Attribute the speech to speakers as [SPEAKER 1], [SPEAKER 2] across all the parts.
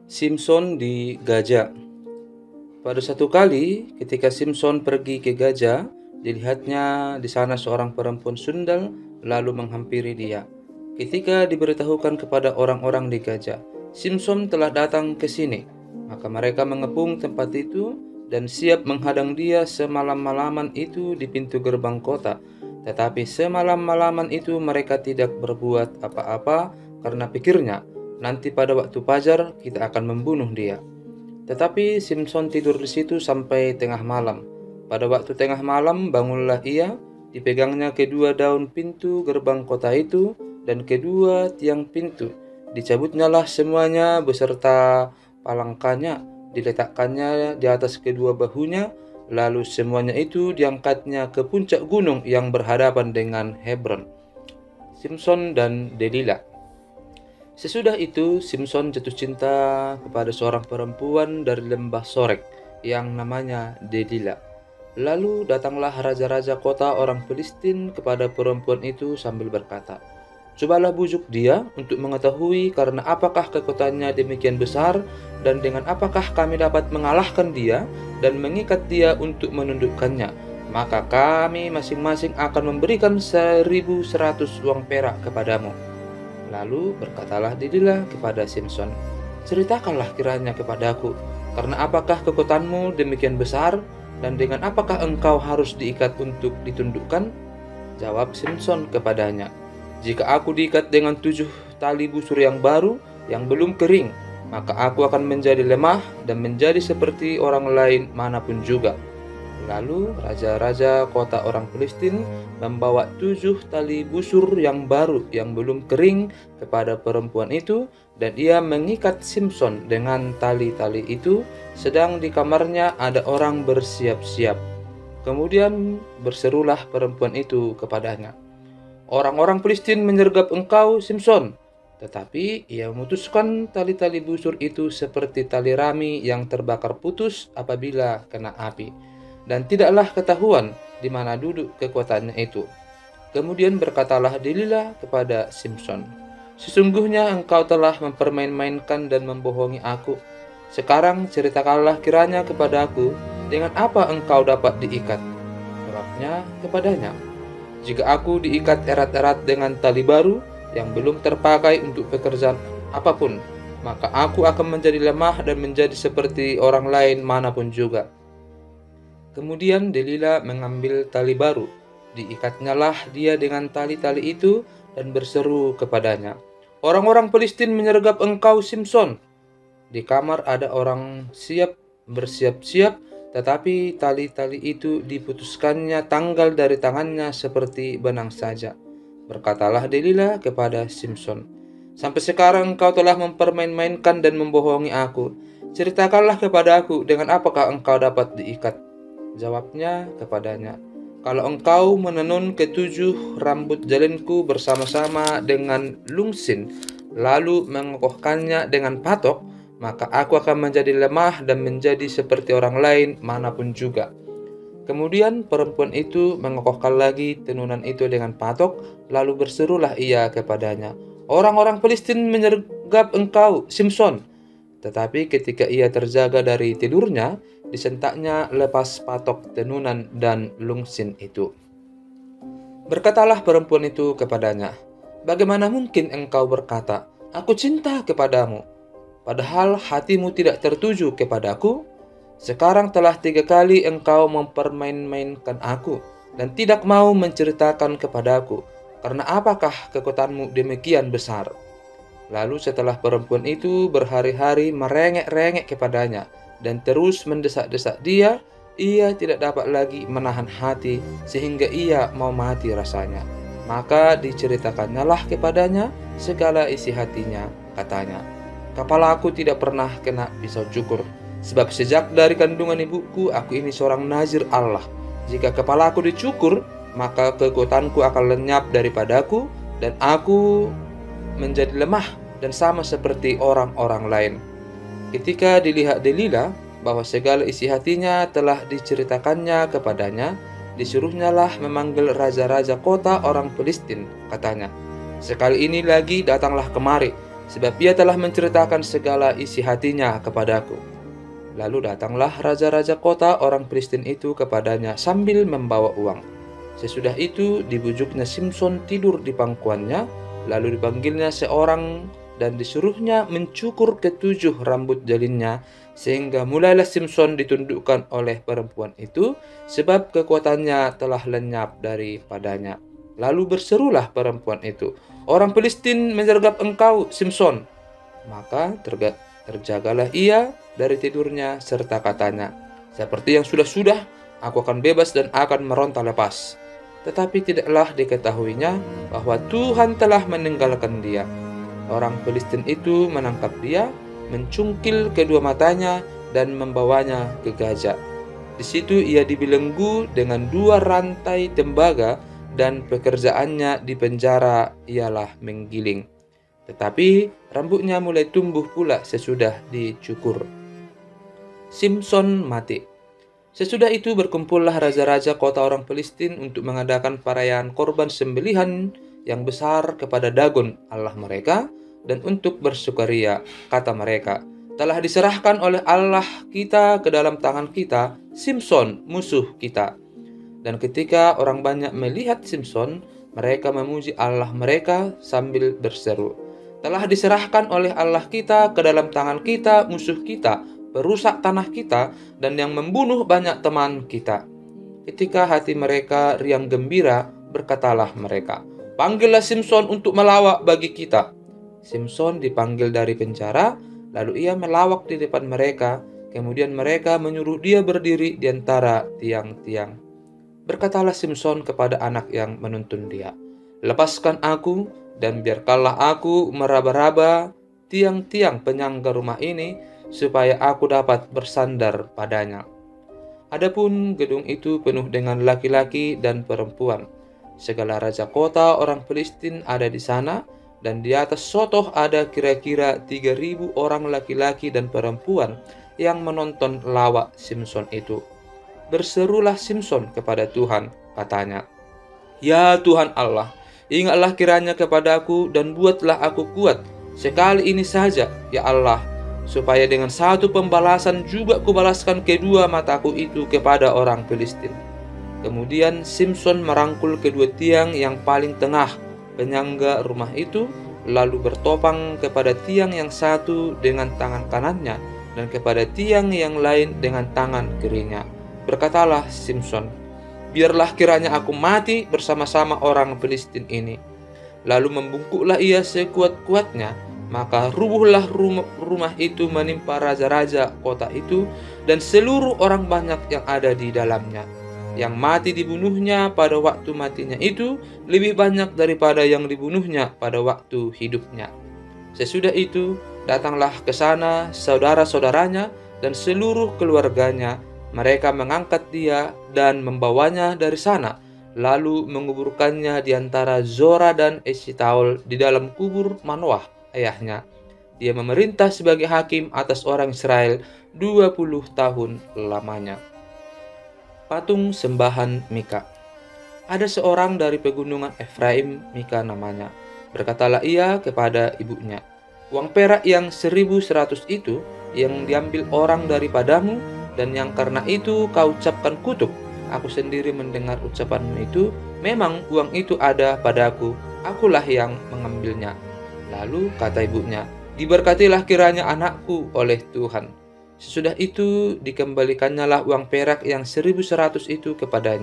[SPEAKER 1] Simpson di Gaza. Pada satu kali, ketika Simpson pergi ke Gaza, dilihatnya di sana seorang perempuan sundal lalu menghampiri dia. Ketika diberitahukan kepada orang-orang di Gaza, Simpson telah datang ke sini, maka mereka mengepung tempat itu dan siap menghadang dia semalam-malaman itu di pintu gerbang kota. Tetapi semalam-malaman itu mereka tidak berbuat apa-apa karena pikirnya, nanti pada waktu fajar kita akan membunuh dia. Tetapi Simpson tidur di situ sampai tengah malam. Pada waktu tengah malam bangunlah ia, dipegangnya kedua daun pintu gerbang kota itu dan kedua tiang pintu. Dicabutnyalah semuanya beserta palangkanya, diletakkannya di atas kedua bahunya, lalu semuanya itu diangkatnya ke puncak gunung yang berhadapan dengan Hebron. Simpson dan Delila. Sesudah itu, Simpson jatuh cinta kepada seorang perempuan dari lembah Sorek yang namanya Delila. Lalu datanglah raja-raja kota orang Filistin kepada perempuan itu sambil berkata, "Cobalah bujuk dia untuk mengetahui karena apakah kekuatannya demikian besar dan dengan apakah kami dapat mengalahkan dia dan mengikat dia untuk menundukkannya. Maka kami masing-masing akan memberikan 1.100 uang perak kepadamu." Lalu berkatalah Delila kepada Simpson, "Ceritakanlah kiranya kepadaku, karena apakah kekuatanmu demikian besar, dan dengan apakah engkau harus diikat untuk ditundukkan?" Jawab Simpson kepadanya, "Jika aku diikat dengan 7 tali busur yang baru, yang belum kering, maka aku akan menjadi lemah dan menjadi seperti orang lain manapun juga." Lalu raja-raja kota orang Filistin membawa 7 tali busur yang baru yang belum kering kepada perempuan itu, dan ia mengikat Simpson dengan tali-tali itu, sedang di kamarnya ada orang bersiap-siap. Kemudian berserulah perempuan itu kepadanya, "Orang-orang Filistin menyergap engkau, Simpson." Tetapi ia memutuskan tali-tali busur itu seperti tali rami yang terbakar putus apabila kena api, dan tidaklah ketahuan di mana duduk kekuatannya itu. Kemudian berkatalah Delila kepada Simpson, "Sesungguhnya engkau telah mempermain-mainkan dan membohongi aku. Sekarang ceritakanlah kiranya kepada aku, dengan apa engkau dapat diikat?" Jawabnya kepadanya, "Jika aku diikat erat-erat dengan tali baru yang belum terpakai untuk pekerjaan apapun, maka aku akan menjadi lemah dan menjadi seperti orang lain manapun juga." Kemudian Delila mengambil tali baru, diikatnyalah dia dengan tali-tali itu dan berseru kepadanya, "Orang-orang Filistin menyergap engkau, Simpson." Di kamar ada orang bersiap-siap, tetapi tali-tali itu diputuskannya tanggal dari tangannya seperti benang saja. Berkatalah Delila kepada Simpson, "Sampai sekarang engkau telah mempermain-mainkan dan membohongi aku. Ceritakanlah kepada aku, dengan apakah engkau dapat diikat?" Jawabnya kepadanya, "Kalau engkau menenun ketujuh rambut jalinku bersama-sama dengan lungsin, lalu mengokohkannya dengan patok, maka aku akan menjadi lemah dan menjadi seperti orang lain manapun juga." Kemudian perempuan itu mengokohkan lagi tenunan itu dengan patok, lalu berserulah ia kepadanya, "Orang-orang Filistin menyergap engkau, Simpson." Tetapi ketika ia terjaga dari tidurnya, disentaknya lepas patok tenunan dan lungsin itu. Berkatalah perempuan itu kepadanya, "Bagaimana mungkin engkau berkata, 'Aku cinta kepadamu,' padahal hatimu tidak tertuju kepadaku? Sekarang telah 3 kali engkau mempermain-mainkan aku dan tidak mau menceritakan kepadaku, karena apakah kekuatanmu demikian besar?" Lalu setelah perempuan itu berhari-hari merengek-rengek kepadanya dan terus mendesak-desak dia, ia tidak dapat lagi menahan hati sehingga ia mau mati rasanya. Maka diceritakannya lah kepadanya segala isi hatinya, katanya, "Kepalaku tidak pernah kena pisau cukur, sebab sejak dari kandungan ibuku aku ini seorang nazir Allah. Jika kepalaku dicukur, maka kekuatanku akan lenyap daripadaku dan aku menjadi lemah dan sama seperti orang-orang lain." Ketika dilihat Delila bahwa segala isi hatinya telah diceritakannya kepadanya, disuruhnyalah memanggil raja-raja kota orang Filistin. Katanya, "Sekali ini lagi datanglah kemari, sebab ia telah menceritakan segala isi hatinya kepadaku. Lalu datanglah raja-raja kota orang Filistin itu kepadanya sambil membawa uang. Sesudah itu dibujuknya Simson tidur di pangkuannya, lalu dipanggilnya seorang dan disuruhnya mencukur ketujuh rambut jalinnya, sehingga mulailah Simson ditundukkan oleh perempuan itu, sebab kekuatannya telah lenyap daripadanya. Lalu berserulah perempuan itu, "Orang Filistin menyergap engkau, Simson." Maka terjagalah ia dari tidurnya serta katanya, "Seperti yang sudah-sudah, aku akan bebas dan akan meronta lepas." Tetapi tidaklah diketahuinya bahwa Tuhan telah meninggalkan dia. Orang Filistin itu menangkap dia, mencungkil kedua matanya, dan membawanya ke Gaza. Di situ ia dibelenggu dengan 2 rantai tembaga, dan pekerjaannya di penjara ialah menggiling. Tetapi rambutnya mulai tumbuh pula sesudah dicukur. Simson mati. Sesudah itu berkumpullah raja-raja kota orang Filistin untuk mengadakan perayaan korban sembelihan yang besar kepada Dagon Allah mereka, dan untuk bersukaria, kata mereka, "Telah diserahkan oleh Allah kita ke dalam tangan kita, Simson musuh kita." Dan ketika orang banyak melihat Simson, mereka memuji Allah mereka sambil berseru, "Telah diserahkan oleh Allah kita ke dalam tangan kita musuh kita, perusak tanah kita, dan yang membunuh banyak teman kita." Ketika hati mereka riang gembira, berkatalah mereka, "Panggillah Simson untuk melawak bagi kita." Simson dipanggil dari penjara, lalu ia melawak di depan mereka. Kemudian mereka menyuruh dia berdiri di antara tiang-tiang. Berkatalah Simson kepada anak yang menuntun dia, "Lepaskan aku, dan biarkanlah aku meraba-raba tiang-tiang penyangga rumah ini, supaya aku dapat bersandar padanya." Adapun gedung itu penuh dengan laki-laki dan perempuan. Segala raja kota orang Filistin ada di sana, dan di atas sotoh ada kira-kira 3.000 orang laki-laki dan perempuan yang menonton lawak Simson itu. Berserulah Simson kepada Tuhan, katanya, "Ya Tuhan Allah, ingatlah kiranya kepadaku dan buatlah aku kuat sekali ini saja, ya Allah, supaya dengan satu pembalasan juga kubalaskan kedua mataku itu kepada orang Filistin." Kemudian Simson merangkul kedua tiang yang paling tengah penyangga rumah itu, lalu bertopang kepada tiang yang satu dengan tangan kanannya dan kepada tiang yang lain dengan tangan kirinya. Berkatalah Simson, "Biarlah kiranya aku mati bersama-sama orang Filistin ini." Lalu membungkuklah ia sekuat-kuatnya, maka rubuhlah rumah itu menimpa raja-raja kota itu dan seluruh orang banyak yang ada di dalamnya. Yang mati dibunuhnya pada waktu matinya itu lebih banyak daripada yang dibunuhnya pada waktu hidupnya. Sesudah itu datanglah ke sana saudara-saudaranya dan seluruh keluarganya. Mereka mengangkat dia dan membawanya dari sana, lalu menguburkannya di antara Zora dan Esitaol di dalam kubur Manoah ayahnya. Dia memerintah sebagai hakim atas orang Israel 20 tahun lamanya. Patung sembahan Mika. Ada seorang dari pegunungan Efraim, Mika namanya. Berkatalah ia kepada ibunya, "Uang perak yang 1.100 itu yang diambil orang daripadamu, dan yang karena itu kau ucapkan kutuk. Aku sendiri mendengar ucapanmu itu. Memang uang itu ada padaku, akulah yang mengambilnya." Lalu kata ibunya, "Diberkatilah kiranya anakku oleh Tuhan." Sesudah itu dikembalikannya lah uang perak yang 1.100 itu kepada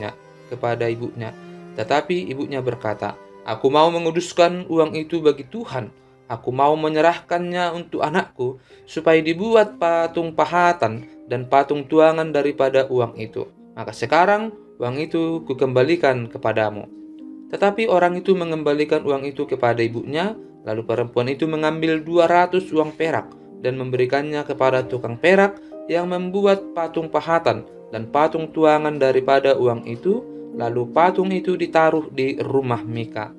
[SPEAKER 1] ibunya. Tetapi ibunya berkata, "Aku mau menguduskan uang itu bagi Tuhan. Aku mau menyerahkannya untuk anakku, supaya dibuat patung pahatan dan patung tuangan daripada uang itu. Maka sekarang uang itu kukembalikan kepadamu." Tetapi orang itu mengembalikan uang itu kepada ibunya. Lalu perempuan itu mengambil 200 uang perak dan memberikannya kepada tukang perak yang membuat patung pahatan dan patung tuangan daripada uang itu. Lalu patung itu ditaruh di rumah Mika.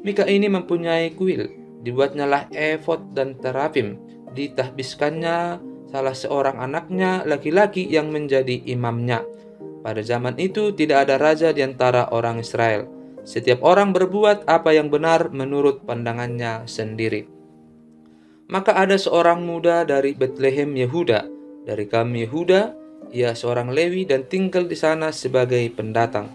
[SPEAKER 1] Mika ini mempunyai kuil. Dibuatnyalah efod dan terafim. Ditahbiskannya salah seorang anaknya laki-laki yang menjadi imamnya. Pada zaman itu tidak ada raja di antara orang Israel. Setiap orang berbuat apa yang benar menurut pandangannya sendiri. Maka ada seorang muda dari Betlehem Yehuda, dari kaum Yehuda, ia seorang Lewi dan tinggal di sana sebagai pendatang.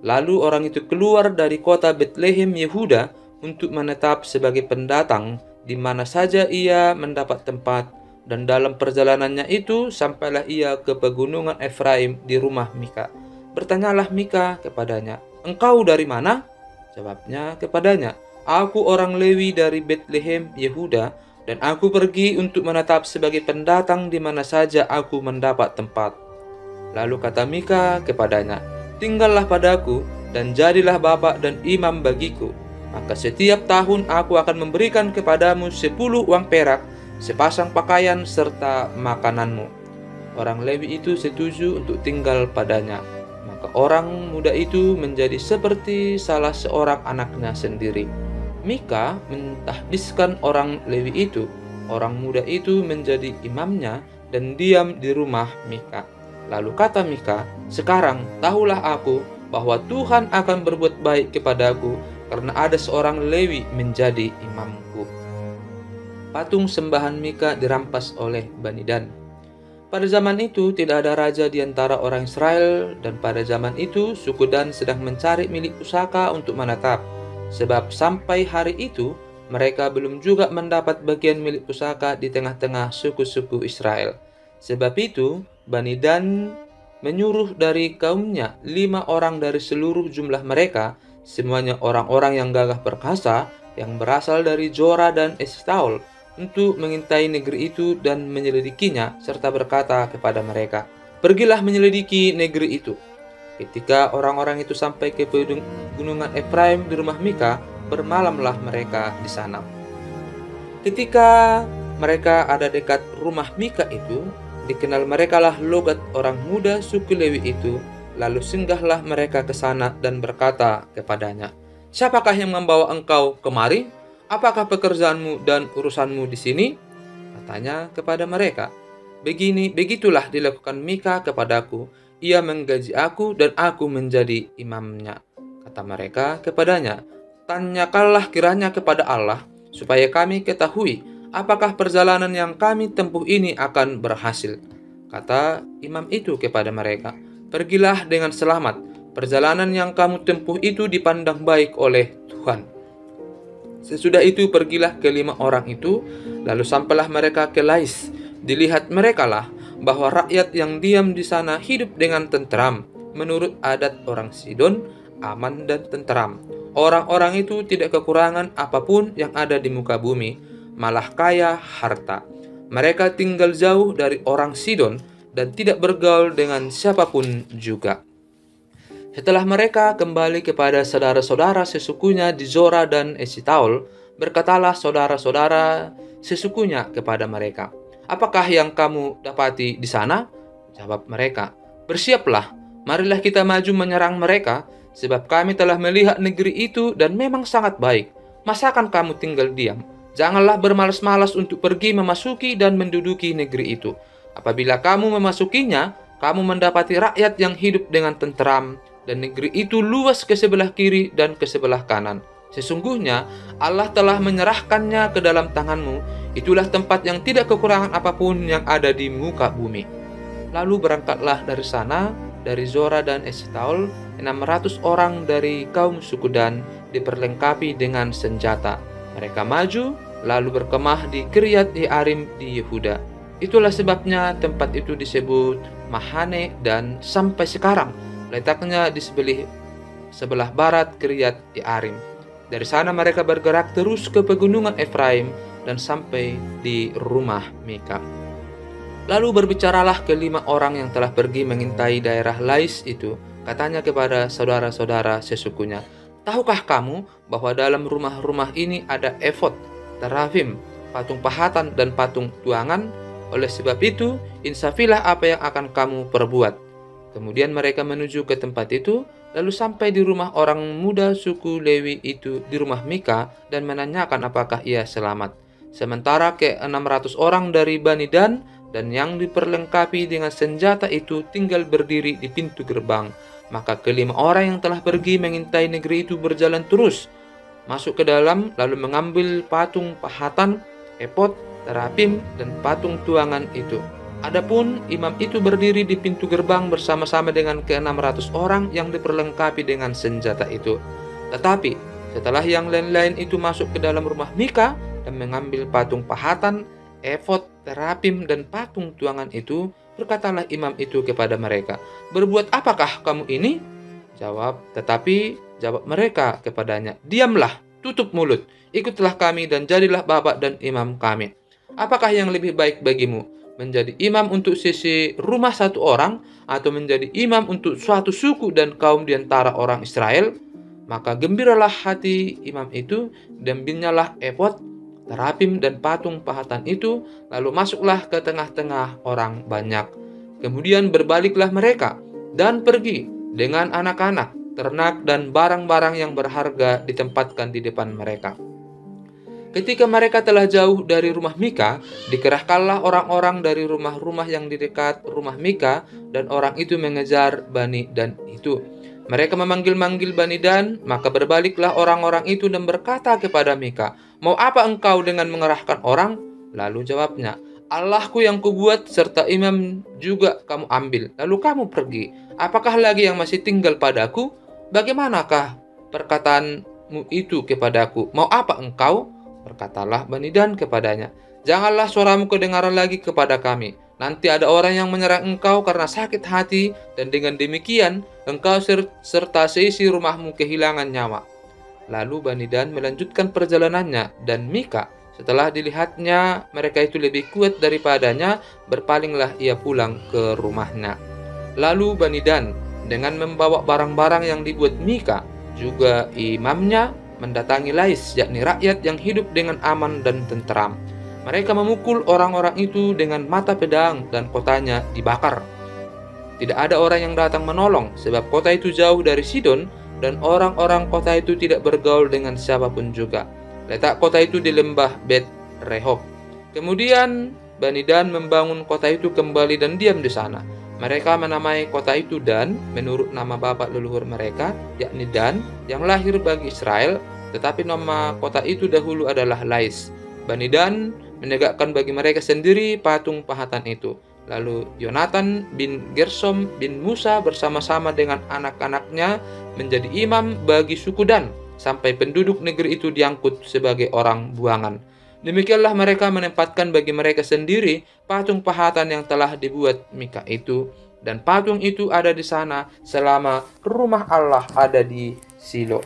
[SPEAKER 1] Lalu orang itu keluar dari kota Betlehem Yehuda untuk menetap sebagai pendatang di mana saja ia mendapat tempat, dan dalam perjalanannya itu sampailah ia ke pegunungan Efraim di rumah Mika. Bertanyalah Mika kepadanya, "Engkau dari mana?" Jawabnya kepadanya, "Aku orang Lewi dari Betlehem Yehuda, dan aku pergi untuk menetap sebagai pendatang di mana saja aku mendapat tempat." Lalu kata Mika kepadanya, "Tinggallah padaku dan jadilah bapak dan imam bagiku. Maka setiap tahun aku akan memberikan kepadamu 10 uang perak, sepasang pakaian serta makananmu." Orang Lewi itu setuju untuk tinggal padanya. Maka orang muda itu menjadi seperti salah seorang anaknya sendiri. Mika mentahbiskan orang Lewi itu. Orang muda itu menjadi imamnya dan diam di rumah Mika. Lalu kata Mika, "Sekarang tahulah aku bahwa Tuhan akan berbuat baik kepadaku karena ada seorang Lewi menjadi imamku." Patung sembahan Mika dirampas oleh Bani Dan. Pada zaman itu tidak ada raja di antara orang Israel, dan pada zaman itu suku Dan sedang mencari milik pusaka untuk menetap. Sebab sampai hari itu mereka belum juga mendapat bagian milik pusaka di tengah-tengah suku-suku Israel. Sebab itu Bani Dan menyuruh dari kaumnya 5 orang dari seluruh jumlah mereka, semuanya orang-orang yang gagah perkasa, yang berasal dari Zora dan Eshtaol, untuk mengintai negeri itu dan menyelidikinya, serta berkata kepada mereka, "Pergilah menyelidiki negeri itu." Ketika orang-orang itu sampai ke pegunungan Efraim di rumah Mika, bermalamlah mereka di sana. Ketika mereka ada dekat rumah Mika itu, dikenal merekalah logat orang muda suku Lewi itu. Lalu singgahlah mereka ke sana dan berkata kepadanya, "Siapakah yang membawa engkau kemari? Apakah pekerjaanmu dan urusanmu di sini?" Katanya kepada mereka, Begitulah dilakukan Mika kepadaku. Ia menggaji aku dan aku menjadi imamnya." Kata mereka kepadanya, "Tanyakanlah kiranya kepada Allah, supaya kami ketahui apakah perjalanan yang kami tempuh ini akan berhasil." Kata imam itu kepada mereka, "Pergilah dengan selamat. Perjalanan yang kamu tempuh itu dipandang baik oleh Tuhan." Sesudah itu pergilah kelima orang itu, lalu sampailah mereka ke Lais. Dilihat merekalah bahwa rakyat yang diam di sana hidup dengan tentram, menurut adat orang Sidon, aman dan tentram. Orang-orang itu tidak kekurangan apapun yang ada di muka bumi, malah kaya harta. Mereka tinggal jauh dari orang Sidon dan tidak bergaul dengan siapapun juga. Setelah mereka kembali kepada saudara-saudara sesukunya di Zora dan Eshtaol, berkatalah saudara-saudara sesukunya kepada mereka, "Apakah yang kamu dapati di sana?" Jawab mereka, "Bersiaplah, marilah kita maju menyerang mereka, sebab kami telah melihat negeri itu dan memang sangat baik. Masakan kamu tinggal diam? Janganlah bermalas-malas untuk pergi memasuki dan menduduki negeri itu. Apabila kamu memasukinya, kamu mendapati rakyat yang hidup dengan tenteram, dan negeri itu luas ke sebelah kiri dan ke sebelah kanan. Sesungguhnya Allah telah menyerahkannya ke dalam tanganmu. Itulah tempat yang tidak kekurangan apapun yang ada di muka bumi." Lalu berangkatlah dari sana, dari Zora dan Eshtaol, 600 orang dari kaum suku Dan, diperlengkapi dengan senjata. Mereka maju, lalu berkemah di Kiryat Yearim di Yehuda. Itulah sebabnya tempat itu disebut Mahane Dan sampai sekarang. Letaknya di sebelah barat Kiryat Yearim. Dari sana mereka bergerak terus ke pegunungan Efraim dan sampai di rumah Mika. Lalu berbicaralah kelima orang yang telah pergi mengintai daerah Lais itu. Katanya kepada saudara-saudara sesukunya, "Tahukah kamu bahwa dalam rumah-rumah ini ada efod, terafim, patung pahatan dan patung tuangan? Oleh sebab itu, insafilah apa yang akan kamu perbuat." Kemudian mereka menuju ke tempat itu, lalu sampai di rumah orang muda suku Lewi itu di rumah Mika dan menanyakan apakah ia selamat. Sementara ke-600 orang dari Bani Dan yang diperlengkapi dengan senjata itu tinggal berdiri di pintu gerbang. Maka kelima orang yang telah pergi mengintai negeri itu berjalan terus masuk ke dalam, lalu mengambil patung pahatan, efod, terapim, dan patung tuangan itu. Adapun imam itu berdiri di pintu gerbang bersama-sama dengan ke-600 orang yang diperlengkapi dengan senjata itu. Tetapi setelah yang lain-lain itu masuk ke dalam rumah Mika dan mengambil patung pahatan, efod, terapim, dan patung tuangan itu, berkatalah imam itu kepada mereka, "Berbuat apakah kamu ini?" Jawab mereka kepadanya, "Diamlah, tutup mulut, ikutlah kami dan jadilah bapak dan imam kami. Apakah yang lebih baik bagimu, menjadi imam untuk sisi rumah satu orang, atau menjadi imam untuk suatu suku dan kaum di antara orang Israel?" Maka gembiralah hati imam itu, dan binyalah efod, terapim, dan patung pahatan itu, lalu masuklah ke tengah-tengah orang banyak. Kemudian berbaliklah mereka dan pergi dengan anak-anak, ternak, dan barang-barang yang berharga ditempatkan di depan mereka. Ketika mereka telah jauh dari rumah Mika, dikerahkanlah orang-orang dari rumah-rumah yang di dekat rumah Mika, dan orang itu mengejar Bani Dan itu. Mereka memanggil-manggil Bani Dan, maka berbaliklah orang-orang itu dan berkata kepada Mika, "Mau apa engkau dengan mengerahkan orang?" Lalu jawabnya, "Allahku yang kubuat serta imam juga kamu ambil, lalu kamu pergi. Apakah lagi yang masih tinggal padaku? Bagaimanakah perkataanmu itu kepadaku? Mau apa engkau?" Berkatalah Bani Dan kepadanya, "Janganlah suaramu kedengaran lagi kepada kami. Nanti ada orang yang menyerang engkau karena sakit hati, dan dengan demikian engkau serta seisi rumahmu kehilangan nyawa." Lalu Bani Dan melanjutkan perjalanannya, dan Mika, setelah dilihatnya mereka itu lebih kuat daripadanya, berpalinglah ia pulang ke rumahnya. Lalu Bani Dan dengan membawa barang-barang yang dibuat Mika, juga imamnya, mendatangi Lais, yakni rakyat yang hidup dengan aman dan tentram. Mereka memukul orang-orang itu dengan mata pedang, dan kotanya dibakar. Tidak ada orang yang datang menolong, sebab kota itu jauh dari Sidon, dan orang-orang kota itu tidak bergaul dengan siapapun juga. Letak kota itu di lembah Bet Rehob. Kemudian Bani Dan membangun kota itu kembali dan diam di sana. Mereka menamai kota itu Dan menurut nama bapak leluhur mereka, yakni Dan yang lahir bagi Israel, tetapi nama kota itu dahulu adalah Lais. Bani Dan menegakkan bagi mereka sendiri patung pahatan itu. Lalu Yonatan bin Gersom bin Musa bersama-sama dengan anak-anaknya menjadi imam bagi suku Dan, sampai penduduk negeri itu diangkut sebagai orang buangan. Demikianlah mereka menempatkan bagi mereka sendiri patung pahatan yang telah dibuat Mika itu, dan patung itu ada di sana selama rumah Allah ada di Silo.